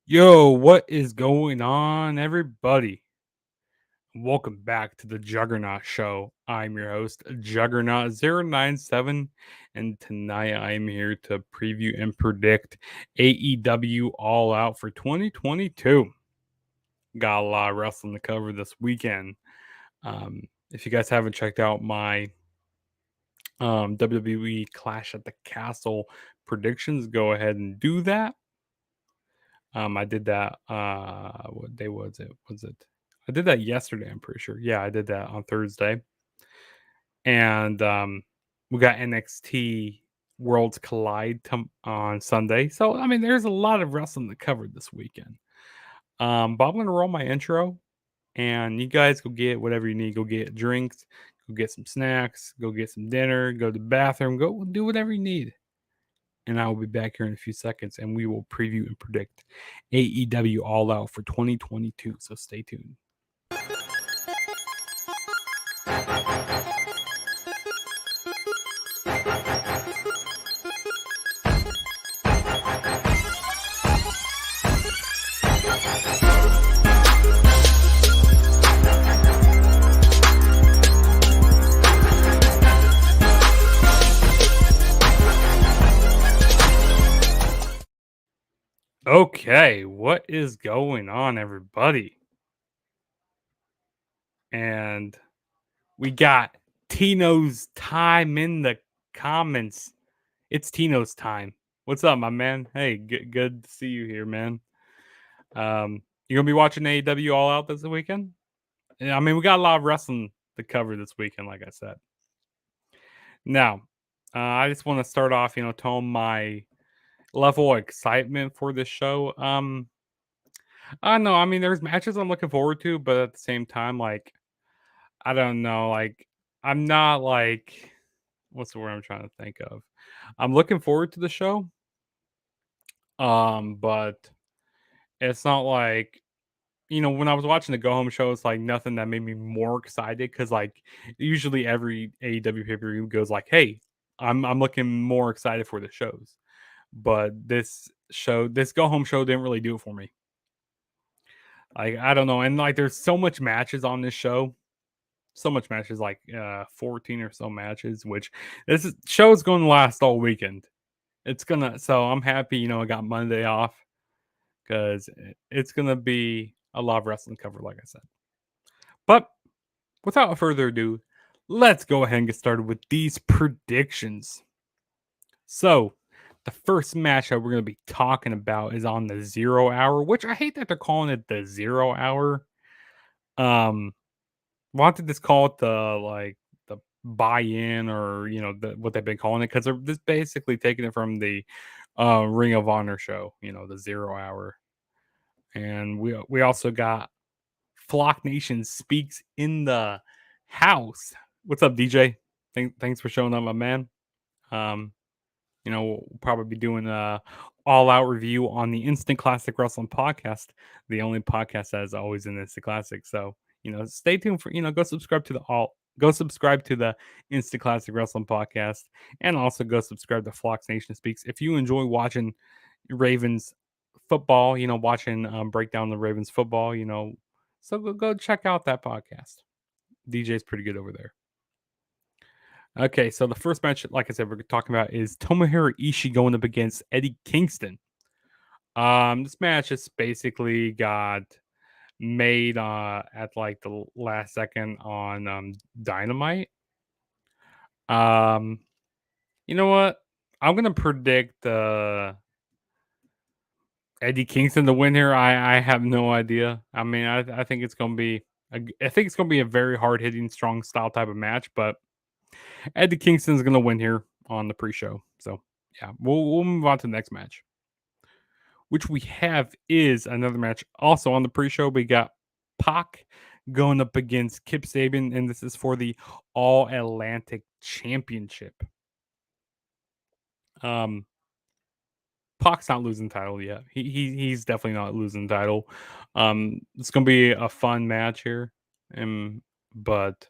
Yo, what is going on, everybody? Welcome back to the Juggernaut Show. I'm your host, Juggernaut097, and tonight I am here to preview and predict AEW All Out for 2022. Got a lot of wrestling to cover this weekend. If you guys haven't checked out my WWE Clash at the Castle predictions, go ahead and do that. I did that. What day was it? I did that yesterday. I'm pretty sure. Yeah, I did that on Thursday, and we got NXT Worlds Collide on Sunday. So I mean, there's a lot of wrestling to cover this weekend. But I'm gonna roll my intro, and you guys go get whatever you need. Go get drinks. Go get some snacks. Go get some dinner. Go to the bathroom. Go do whatever you need. And I will be back here in a few seconds, and we will preview and predict AEW All Out for 2022. So stay tuned. Okay, what is going on, everybody? And we got Tino's time in the comments. It's Tino's time. What's up, my man? Hey, good to see you here, man. You gonna be watching AEW All Out this weekend? Yeah, I mean, we got a lot of wrestling to cover this weekend, like I said. Now, I just want to start off, telling my level of excitement for this show. I don't know. I mean, there's matches I'm looking forward to, but at the same time, like, I don't know. Like, I'm not like, what's the word I'm trying to think of? I'm looking forward to the show. But it's not like, when I was watching the Go Home show, it's like nothing that made me more excited because, like, usually every AEW pay per view goes like, "Hey, I'm looking more excited for the shows," but this Go Home show didn't really do it for me. Like, I don't know, and like, there's so much matches on this show, so much matches, like 14 or so matches, which show is going to last all weekend. So I'm happy, I got Monday off because it's gonna be a lot of wrestling cover, like I said. But without further ado, let's go ahead and get started with these predictions. So, the first match that we're going to be talking about is on the 0 hour, which I hate that they're calling it the 0 hour. Wanted this call it the buy-in, or what they've been calling it, because they're just basically taking it from the Ring of Honor show, the 0 hour. And we also got Flock Nation Speaks in the house. What's up, DJ? Thanks for showing up, my man. We'll probably be doing a all-out review on the Instant Classic Wrestling podcast, the only podcast that is always an Instant Classic. So, stay tuned for, go subscribe to the Instant Classic Wrestling podcast, and also go subscribe to Flox Nation Speaks. If you enjoy watching Ravens football, watching break down the Ravens football, so go check out that podcast. DJ's pretty good over there. Okay, so the first match, like I said, we're talking about is Tomohiro Ishii going up against Eddie Kingston. This match just basically got made at like the last second on Dynamite. You know what? I'm gonna predict Eddie Kingston to win here. I have no idea. I mean, I think it's gonna be a very hard hitting, strong style type of match, but Eddie Kingston's going to win here on the pre-show. So, yeah, we'll move on to the next match, which we have is another match also on the pre-show. We got Pac going up against Kip Sabian, and this is for the All Atlantic Championship. Pac's not losing title yet. He's definitely not losing title. It's going to be a fun match here, but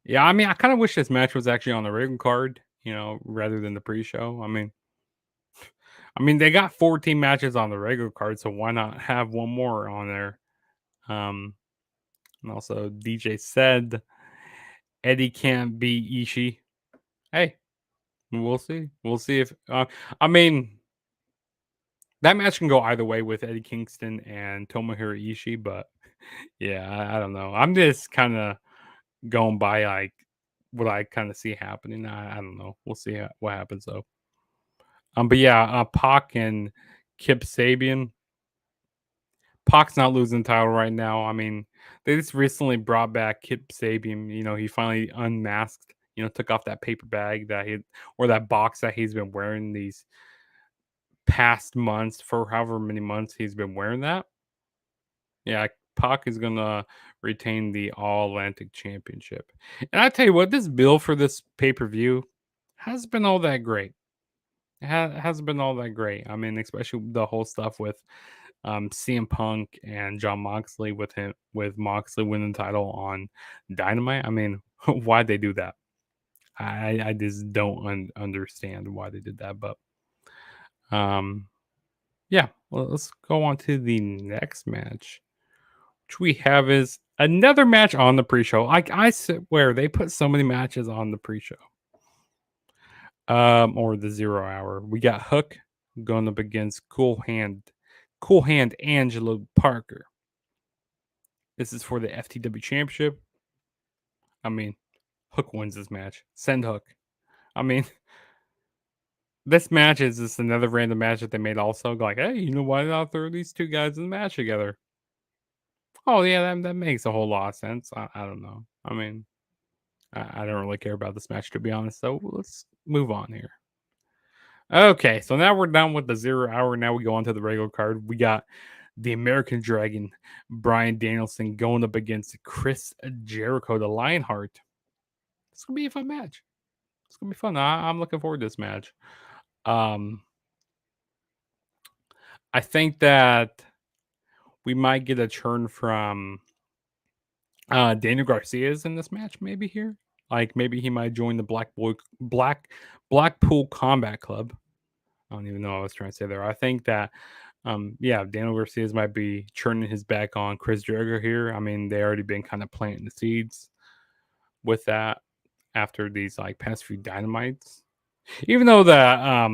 yeah, I mean, I kind of wish this match was actually on the ring card, rather than the pre-show. I mean, I mean, they got 14 matches on the regular card, so why not have one more on there? And also, DJ said Eddie can't beat Ishii. Hey, we'll see. We'll see if. I mean, that match can go either way with Eddie Kingston and Tomohiro Ishii, but yeah, I don't know. I'm just kind of going by like what I kind of see happening. I don't know. We'll see what happens though. But yeah, Pac and Kip Sabian. Pac's not losing the title right now. I mean, they just recently brought back Kip Sabian. You know, he finally unmasked. You know, took off that paper bag that he or that box that he's been wearing these past months for however many months he's been wearing that. Yeah, Pac is gonna retain the All Atlantic Championship. And I tell you what, this bill for this pay per view has been all that great. Hasn't been all that great. I mean, especially the whole stuff with CM Punk and John Moxley with Moxley winning the title on Dynamite. I mean, why'd they do that? I just don't understand why they did that. But yeah, well, let's go on to the next match, which we have is another match on the pre-show. Like I swear they put so many matches on the pre-show. Or the 0 hour. We got Hook going up against Cool Hand Angelo Parker. This is for the FTW Championship. I mean, Hook wins this match. Send Hook. I mean, this match is just another random match that they made also. Like, hey, you know why not throw these two guys in the match together? Oh, yeah, that makes a whole lot of sense. I don't know. I mean, I don't really care about this match, to be honest. So let's move on here. Okay, so now we're done with the 0 hour. Now we go on to the regular card. We got the American Dragon, Bryan Danielson, going up against Chris Jericho, the Lionheart. It's gonna be a fun match. It's gonna be fun. I'm looking forward to this match. Um, I think that we might get a turn from Daniel Garcia's in this match. Maybe here, like maybe he might join the Blackpool Combat Club. I don't even know what I was trying to say there. I think that yeah, Daniel Garcia's might be turning his back on Chris Jericho here. I mean, they already been kind of planting the seeds with that after these like past few dynamites. Even though that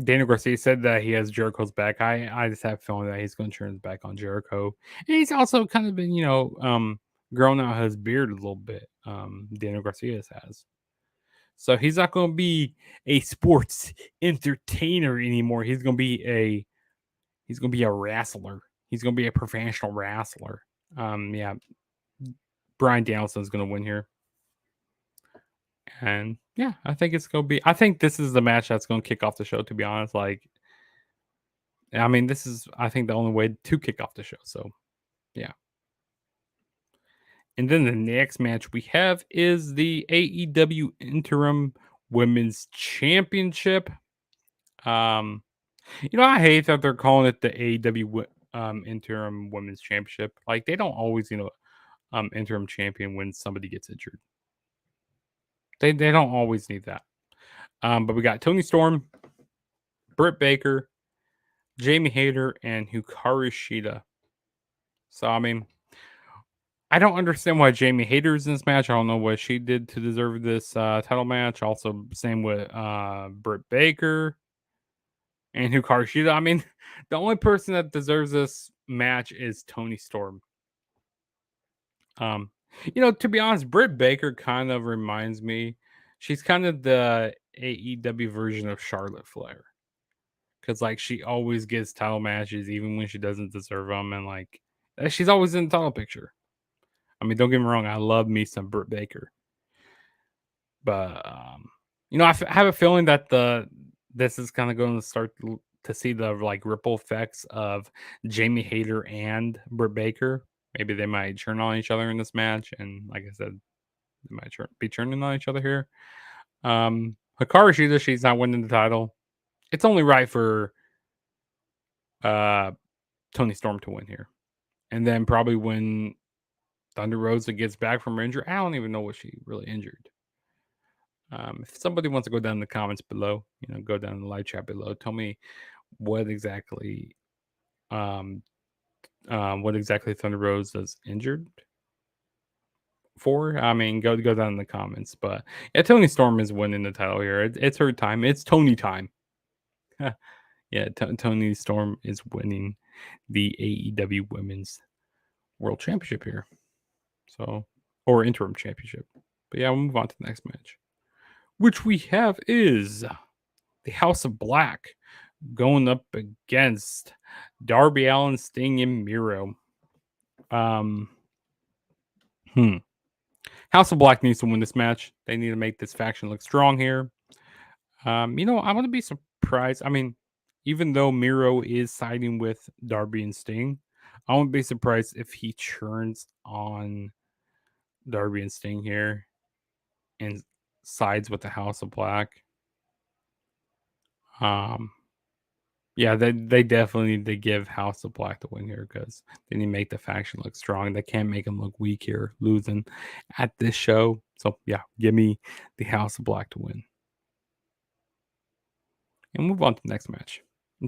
Daniel Garcia said that he has Jericho's back, I just have a feeling that he's going to turn his back on Jericho. And he's also kind of been, growing out his beard a little bit. Daniel Garcia has. So he's not going to be a sports entertainer anymore. He's going to be a wrestler. He's going to be a professional wrestler. Yeah, Bryan Danielson's going to win here. And yeah, I think it's going to be. I think this is the match that's going to kick off the show. To be honest, like, I mean, this is I think the only way to kick off the show. So yeah. And then the next match we have is the AEW Interim Women's Championship. I hate that they're calling it the AEW Interim Women's Championship. Like they don't always, interim champion when somebody gets injured. They don't always need that. But we got Toni Storm, Britt Baker, Jamie Hayter, and Hikaru Shida. So I mean, I don't understand why Jamie Hayter's in this match. I don't know what she did to deserve this title match. Also, same with Britt Baker and Hikaru Shida. I mean, the only person that deserves this match is Toni Storm. To be honest, Britt Baker kind of reminds me. She's kind of the AEW version of Charlotte Flair. Because, like, she always gets title matches even when she doesn't deserve them. And, like, she's always in the title picture. I mean, don't get me wrong. I love me some Britt Baker. But, I have a feeling that this is kind of going to start to see the, like, ripple effects of Jamie Hayter and Britt Baker. Maybe they might turn on each other in this match. And, like I said, they might be turning on each other here. Hikaru Shida, she's not winning the title. It's only right for Toni Storm to win here. And then probably when Thunder Rosa gets back from her injury, I don't even know what she really injured. If somebody wants to go down in the comments below, go down in the live chat below. Tell me what exactly, Thunder Rose is injured for. I mean, go down in the comments. But yeah, Tony Storm is winning the title here. It's her time. It's Tony time. Yeah, Tony Storm is winning the AEW Women's World Championship here. So, or interim championship. But yeah, we'll move on to the next match, which we have is the House of Black going up against Darby Allin, Sting, and Miro. House of Black needs to win this match. They need to make this faction look strong here. I want to be surprised. I mean, even though Miro is siding with Darby and Sting, I wouldn't be surprised if he turns on Darby and Sting here and sides with the House of Black. Yeah, they definitely need to give House of Black the win here because they need to make the faction look strong. They can't make them look weak here, losing at this show. So yeah, give me the House of Black to win. And move on to the next match.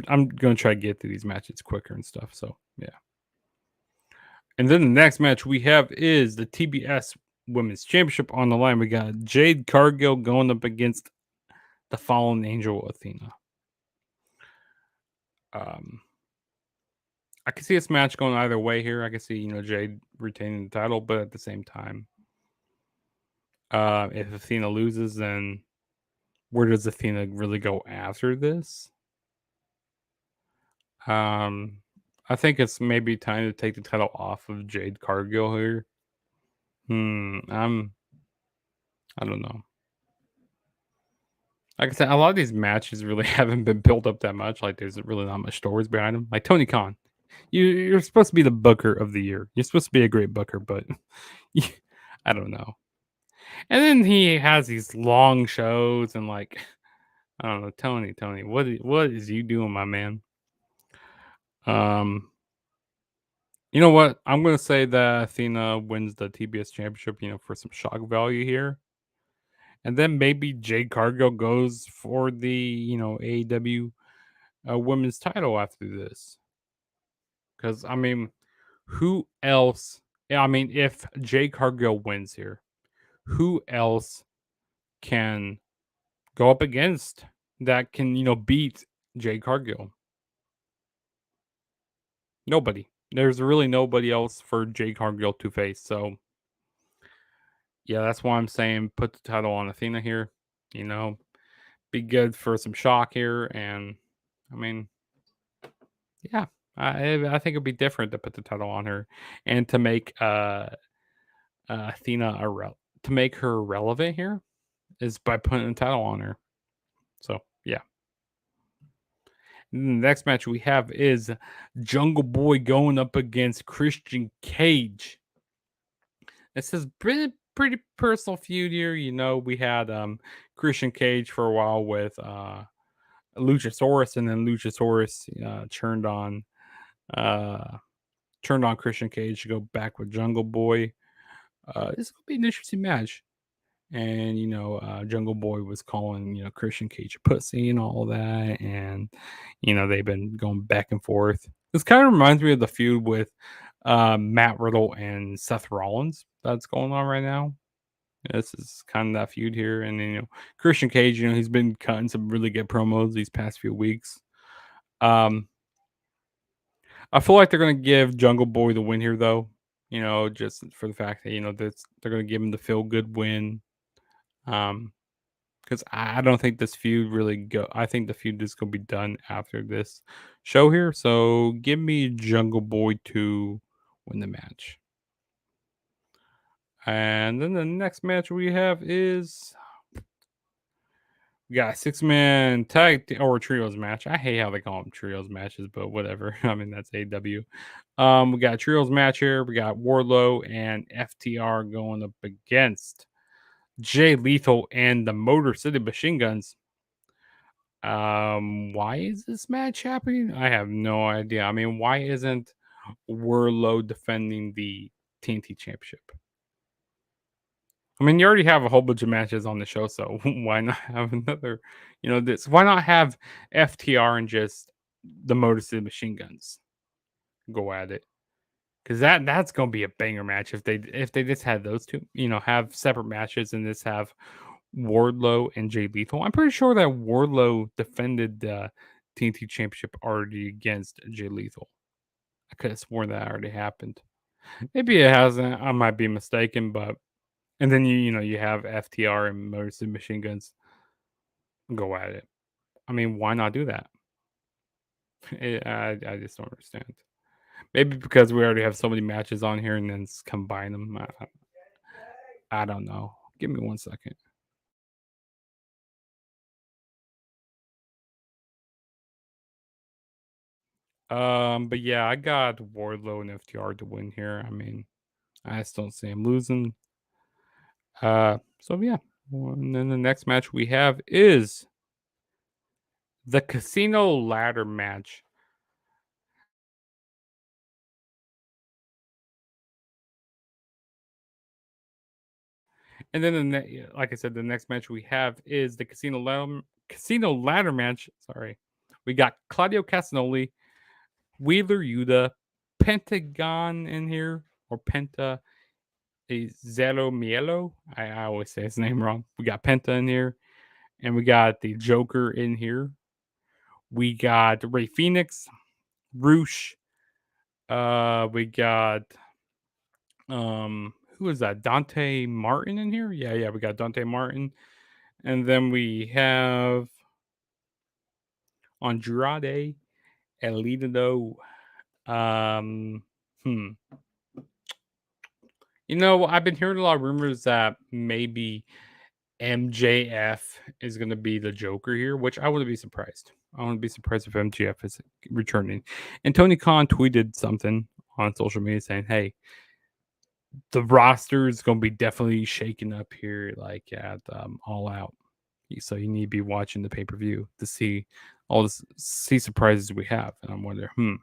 I'm going to try to get through these matches quicker and stuff. So yeah. And then the next match we have is the TBS Women's Championship on the line. We got Jade Cargill going up against the Fallen Angel Athena. I can see this match going either way here. I can see, Jade retaining the title, but at the same time, if Athena loses, then where does Athena really go after this? I think it's maybe time to take the title off of Jade Cargill here. I don't know. Like I said, a lot of these matches really haven't been built up that much. Like, there's really not much stories behind them. Like Tony Khan, you're supposed to be the booker of the year. You're supposed to be a great booker, but I don't know. And then he has these long shows and I don't know, Tony, what is you doing, my man? You know what? I'm gonna say that Athena wins the TBS championship, for some shock value here. And then maybe Jade Cargill goes for the, AEW women's title after this. Because, I mean, who else? Yeah, I mean, if Jade Cargill wins here, who else can go up against that can, beat Jade Cargill? Nobody. There's really nobody else for Jade Cargill to face. So, yeah, that's why I'm saying put the title on Athena here. Be good for some shock here. And, I mean, yeah, I think it'd be different to put the title on her and to make Athena to make her relevant here is by putting the title on her. So, yeah. And the next match we have is Jungle Boy going up against Christian Cage. This is pretty personal feud here. We had Christian Cage for a while with Luchasaurus, and then Luchasaurus turned on Christian Cage to go back with Jungle Boy. This is gonna be an interesting match. And Jungle Boy was calling Christian Cage a pussy and all that, and they've been going back and forth. This kind of reminds me of the feud with Matt Riddle and Seth Rollins that's going on right now. This is kind of that feud here, and then Christian Cage, he's been cutting some really good promos these past few weeks. I feel like they're gonna give Jungle Boy the win here, though. Just for the fact that they're gonna give him the feel good win. Because I don't think this feud really I think the feud is gonna be done after this show here. So give me Jungle Boy to win the match. And then the next match we have is we got a 6-man tag or trios match. I hate how they call them trios matches, but whatever. I mean, that's AEW. We got a trios match here. We got Wardlow and FTR going up against Jay Lethal and the Motor City Machine Guns. Why is this match happening? I have no idea. I mean, why isn't Wardlow defending the TNT Championship? I mean, you already have a whole bunch of matches on the show, so why not have another? This. Why not have FTR and just the Motor City Machine Guns go at it? Because that's gonna be a banger match if they just had those two. Have separate matches and just have Wardlow and Jay Lethal. I'm pretty sure that Wardlow defended the TNT Championship already against Jay Lethal. I could have sworn that already happened. Maybe it hasn't. I might be mistaken, but and then you have FTR and Motor City Machine Guns go at it. I mean, why not do that? I just don't understand. Maybe because we already have so many matches on here and then combine them. I don't know. Give me 1 second. But yeah, I got Wardlow and FTR to win here. I mean, I just don't see him losing. So yeah. And then the next match we have is the Casino Ladder match. And then like I said, the next match we have is the Casino Ladder match. Sorry, we got Claudio Castagnoli, Wheeler Yuta, Pentagon in here, or Penta Zero Mielo. I always say his name wrong. We got Penta in here, and we got the Joker in here. We got Ray Phoenix, Roosh. We got who is that? Dante Martin in here? Yeah, we got Dante Martin. And then we have Andrade Elidado. Um, hmm. I've been hearing a lot of rumors that maybe MJF is going to be the Joker here, which I wouldn't be surprised. I wouldn't be surprised if MJF is returning. And Tony Khan tweeted something on social media saying, "Hey, the roster is going to be definitely shaken up here, like at All Out. So you need to be watching the pay per view to see all the surprises we have." And I'm wondering,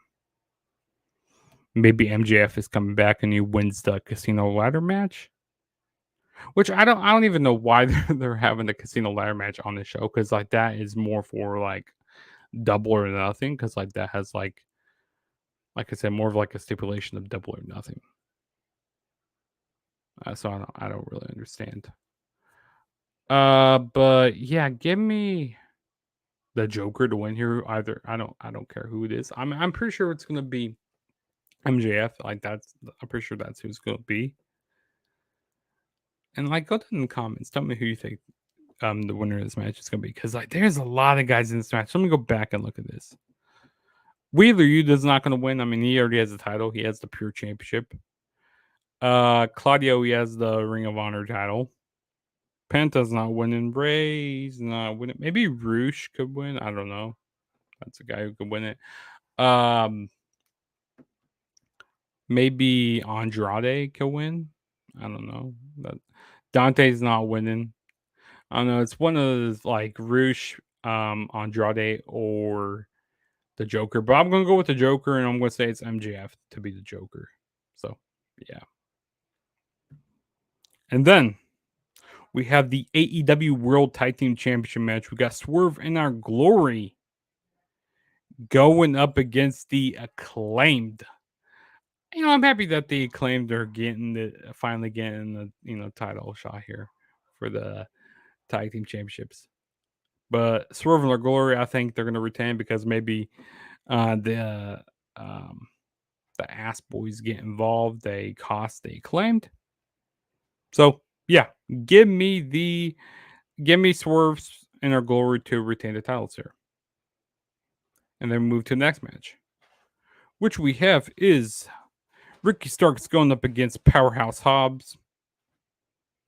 maybe MJF is coming back and he wins the Casino Ladder match. Which I don't even know why they're having the Casino Ladder match on the show, because like that is more for like double or nothing, because like that has like I said, more of like a stipulation of double or nothing. So I don't really understand. But yeah, give me the Joker to win here. Either I don't care who it is. I'm pretty sure it's gonna be MJF. I'm pretty sure that's who it's gonna be. And like, go down in the comments. Tell me who you think the winner of this match is gonna be, because like there's a lot of guys in this match. Let me go back and look at this. Wheeler Yuta's not gonna win. I mean, he already has the title. He has the pure championship. Claudio, he has the Ring of Honor title. Penta's not winning. Ray's not winning. Maybe Roosh could win. I don't know. That's a guy who could win it. Maybe Andrade could win. I don't know. But Dante's not winning. I don't know. It's one of those like Roosh, Andrade, or the Joker. But I'm gonna go with the Joker, and I'm gonna say it's MJF to be the Joker. So yeah. And then we have the AEW World Tag Team Championship match. We got Swerve in Our Glory going up against the Acclaimed. I'm happy that the Acclaimed are finally getting the title shot here for the Tag Team Championships. But Swerve in Our Glory, I think they're going to retain, because maybe the Ass Boys get involved. They cost the Acclaimed. So yeah, give me Swerve in Our Glory to retain the titles here. And then move to the next match, which we have is Ricky Starks going up against Powerhouse Hobbs.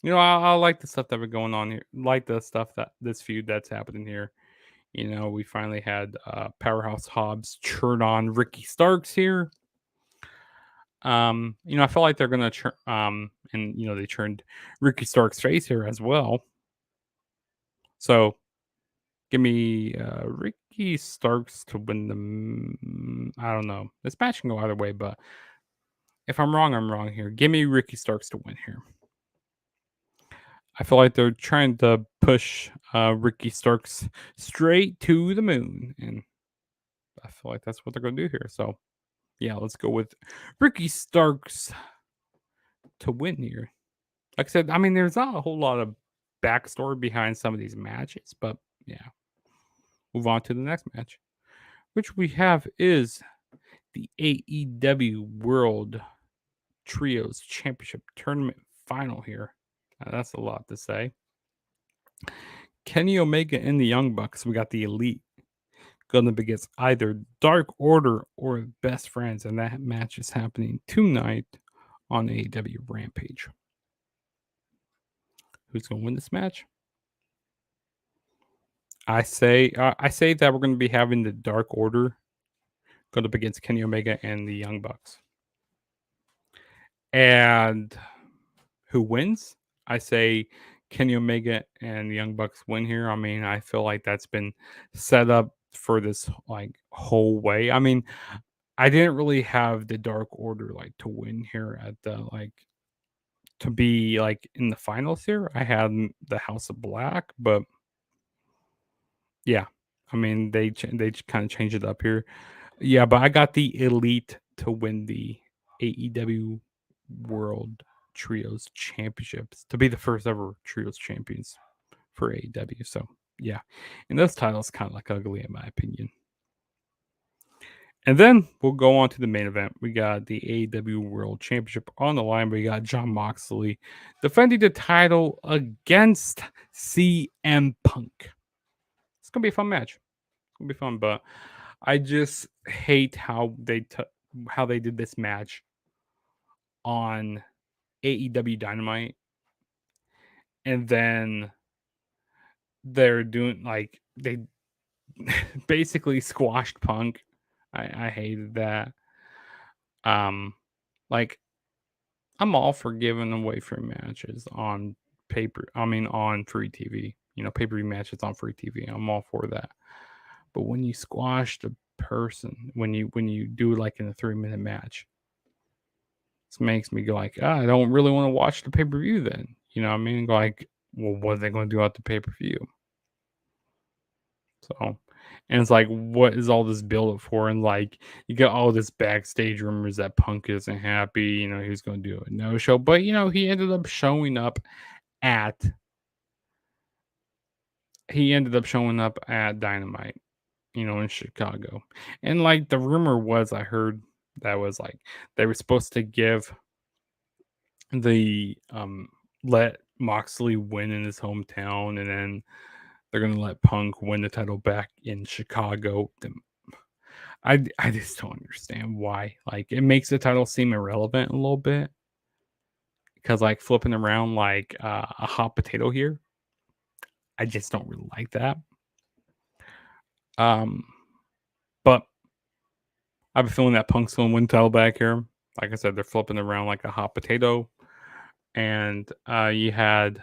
I like the stuff that we're going on here. Like the stuff that this feud that's happening here. We finally had Powerhouse Hobbs turn on Ricky Starks here. I feel like they're gonna and they turned Ricky Starks' face here as well. So give me Ricky Starks to win the. I don't know. This match can go either way, but if I'm wrong, I'm wrong here. Give me Ricky Starks to win here. I feel like they're trying to push Ricky Starks straight to the moon, and I feel like that's what they're going to do here. So, yeah, let's go with Ricky Starks to win here. Like I said, I mean, there's not a whole lot of backstory behind some of these matches, but yeah. Move on to the next match, which we have is the AEW World Trios Championship Tournament final here. Now, that's a lot to say. Kenny Omega and the Young Bucks. We got the Elite going up against either Dark Order or Best Friends, and that match is happening tonight on AEW Rampage. Who's going to win this match? I say that we're going to be having the Dark Order go up against Kenny Omega and the Young Bucks. And who wins? I say Kenny Omega and the Young Bucks win here. I mean, I feel like that's been set up for this like whole way. I mean, I didn't really have the Dark Order like to win here at the like to be like in the finals here. I had the House of Black, but yeah, I mean they kind of changed it up here. Yeah, but I got the Elite to win the AEW World Trios Championships to be the first ever Trios champions for AEW. So yeah, and those titles kind of like ugly in my opinion. And then we'll go on to the main event. We got the AEW World Championship on the line. We got Jon Moxley defending the title against CM Punk. It's gonna be a fun match. It's gonna be fun, but I just hate how they did this match on AEW Dynamite, and then they're doing like they basically squashed Punk. I hated that. Like I'm all for giving away free matches on on free TV. You know, pay-per-view matches on free TV. I'm all for that. But when you squash the person, when you do like in a 3-minute match, this makes me go like, I don't really want to watch the pay-per-view then. You know what I mean? Like, well, what are they going to do at the pay-per-view? So, and it's like, what is all this build up for? And like, you got all this backstage rumors that Punk isn't happy. You know, he was going to do a no show, but you know, he ended up showing up at Dynamite, you know, in Chicago. And like the rumor was, I heard that was like they were supposed to give the let Moxley win in his hometown, and then they're gonna let Punk win the title back in Chicago. I just don't understand why. Like it makes the title seem irrelevant a little bit because like flipping around like a hot potato here, I just don't really like that. But I have a feeling that Punk's gonna win title back here. Like I said, they're flipping around like a hot potato, and you had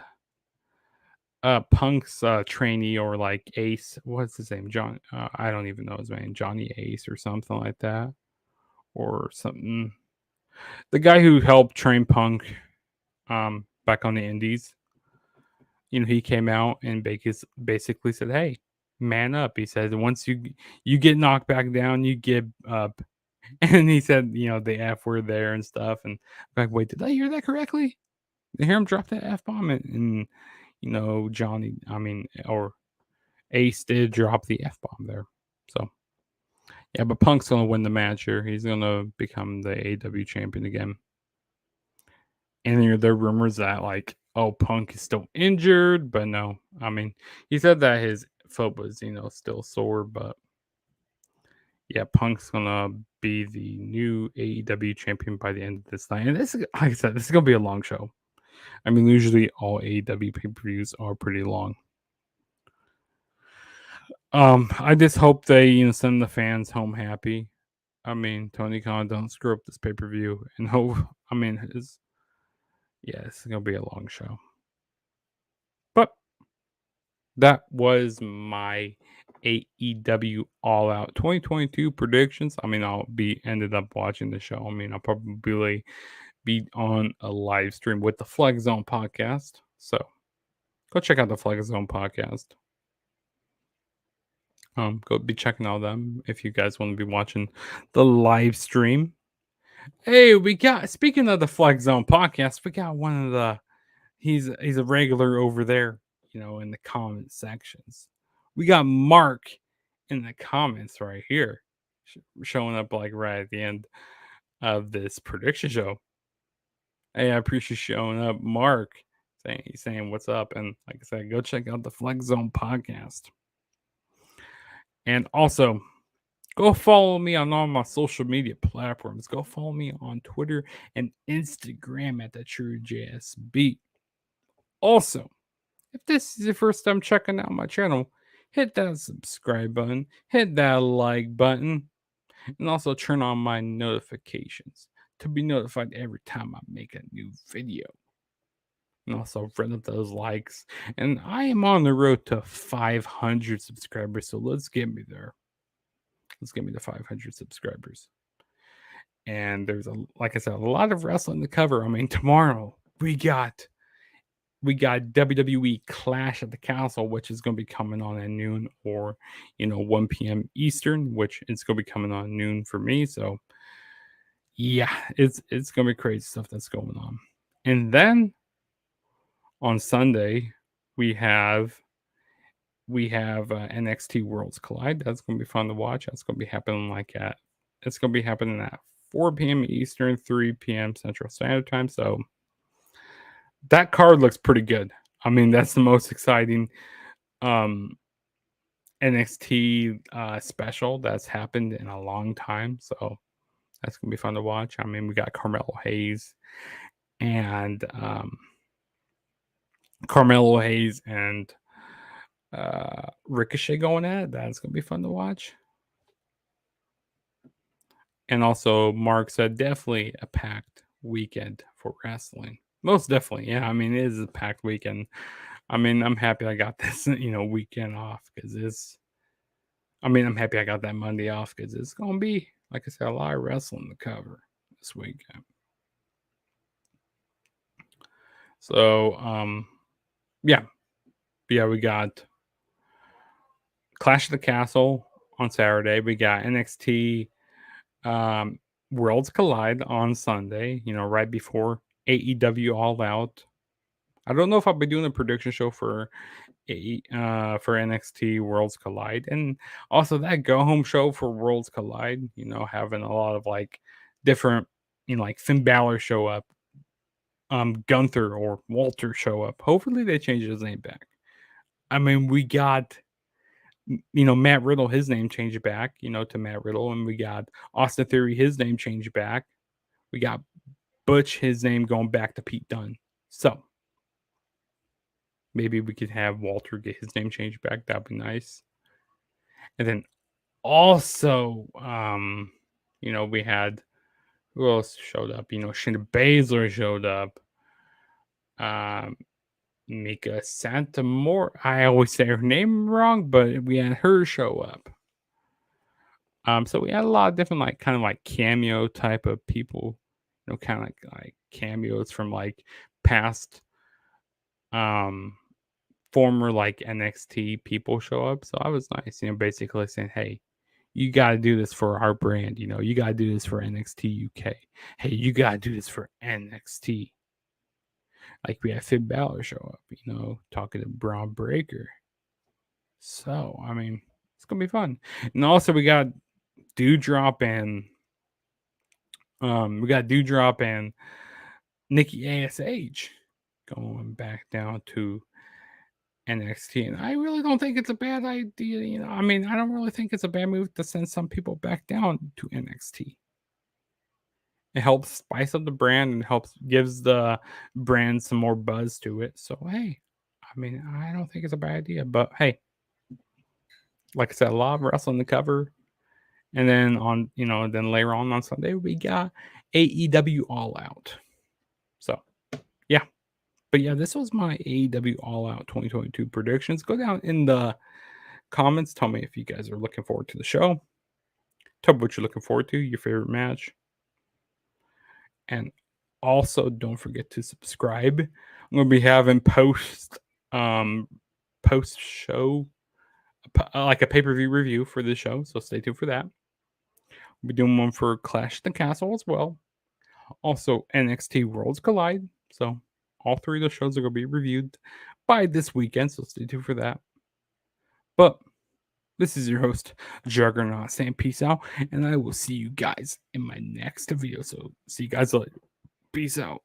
Punk's trainee or like Ace. What's his name? John. I don't even know his name. Johnny Ace or something like that, or something. The guy who helped train Punk, back on the Indies. You know, he came out and basically said, "Hey, man up." He said, "Once you get knocked back down, you get up." And he said, you know, the F word there and stuff. And I'm like, wait, did I hear that correctly? Did I hear him drop that F bomb? And you know, or Ace did drop the F bomb there. So, yeah, but Punk's going to win the match here. He's going to become the AEW champion again. And there are rumors that, like, oh, Punk is still injured. But no, I mean, he said that his foot was, you know, still sore. But yeah, Punk's going to be the new AEW champion by the end of this night. And this, like I said, this is going to be a long show. I mean, usually all AEW pay-per-views are pretty long. I just hope they, you know, send the fans home happy. I mean, Tony Khan, don't screw up this pay-per-view. And hope, I mean, it's going to be a long show. But that was my AEW All Out 2022 predictions. I mean, ended up watching the show. I mean, I'll probably be on a live stream with the Flag Zone podcast. So, go check out the Flag Zone podcast. Go be checking out them if you guys want to be watching the live stream. Hey, we got, speaking of the Flag Zone podcast, we got one of the, he's a regular over there, in the comment sections. We got Mark in the comments right here, showing up like right at the end of this prediction show. Hey, I appreciate you showing up, Mark. He's saying what's up, and like I said, go check out the Flex Zone podcast. And also, go follow me on all my social media platforms. Go follow me on Twitter and Instagram at the True JSB. Also, if this is your first time checking out my channel, hit that subscribe button, hit that like button, and also turn on my notifications to be notified every time I make a new video. And also run up those likes. And I am on the road to 500 subscribers, so let's get me there. Let's get me to 500 subscribers. And there's like I said, a lot of wrestling to cover. I mean, tomorrow we got WWE Clash at the Castle, which is going to be coming on at noon or 1 p.m. Eastern, which is going to be coming on noon for me. So yeah, it's going to be crazy stuff that's going on. And then on Sunday we have NXT Worlds Collide. That's going to be fun to watch. That's going to be happening it's going to be happening at 4 p.m. Eastern, 3 p.m. Central Standard Time. So that card looks pretty good. I mean, that's the most exciting NXT special that's happened in a long time. So that's going to be fun to watch. I mean, we got Carmelo Hayes and Ricochet going at it. That's going to be fun to watch. And also, Mark said definitely a packed weekend for wrestling. Most definitely, yeah. I mean, it is a packed weekend. I mean, I'm happy I got this, weekend off because I'm happy I got that Monday off because it's going to be, like I said, a lot of wrestling to cover this weekend. So, yeah, we got Clash of the Castle on Saturday. We got NXT Worlds Collide on Sunday, right before AEW All Out. I don't know if I'll be doing a prediction show for NXT Worlds Collide, and also that go home show for Worlds Collide. Having a lot of like different, like Finn Balor show up, Gunther or Walter show up. Hopefully they change his name back. I mean, we got Matt Riddle, his name changed back, to Matt Riddle, and we got Austin Theory, his name changed back. We got Butch, his name going back to Pete Dunne. So maybe we could have Walter get his name changed back. That'd be nice. And then also, we had, who else showed up? Shayna Baszler showed up. Mika Santamore. I always say her name wrong, but we had her show up. So we had a lot of different, like, kind of like cameo type of people, kind of like cameos from like past, former like NXT people show up. So I was nice, basically saying, hey, you got to do this for our brand. You got to do this for NXT UK. Hey, you got to do this for NXT. Like we had Finn Balor show up, talking to Braun Breaker. So, I mean, it's going to be fun. And also we got Doudrop and Nikki ASH going back down to NXT. And I really don't think it's a bad idea. I mean, I don't really think it's a bad move to send some people back down to NXT. It helps spice up the brand and gives the brand some more buzz to it. So, hey, I mean, I don't think it's a bad idea. But, hey, like I said, a lot of wrestling to cover. And then then later on Sunday, we got AEW All Out. So, yeah. But yeah, this was my AEW All Out 2022 predictions. Go down in the comments. Tell me if you guys are looking forward to the show. Tell me what you're looking forward to, your favorite match. And also, don't forget to subscribe. I'm going to be having posts post show, like a pay-per-view review for this show, so stay tuned for that. We'll be doing one for Clash at the Castle as well. Also, NXT Worlds Collide. So all three of those shows are going to be reviewed by this weekend, so stay tuned for that. But this is your host, Juggernaut, saying peace out, and I will see you guys in my next video. So see you guys later. Peace out.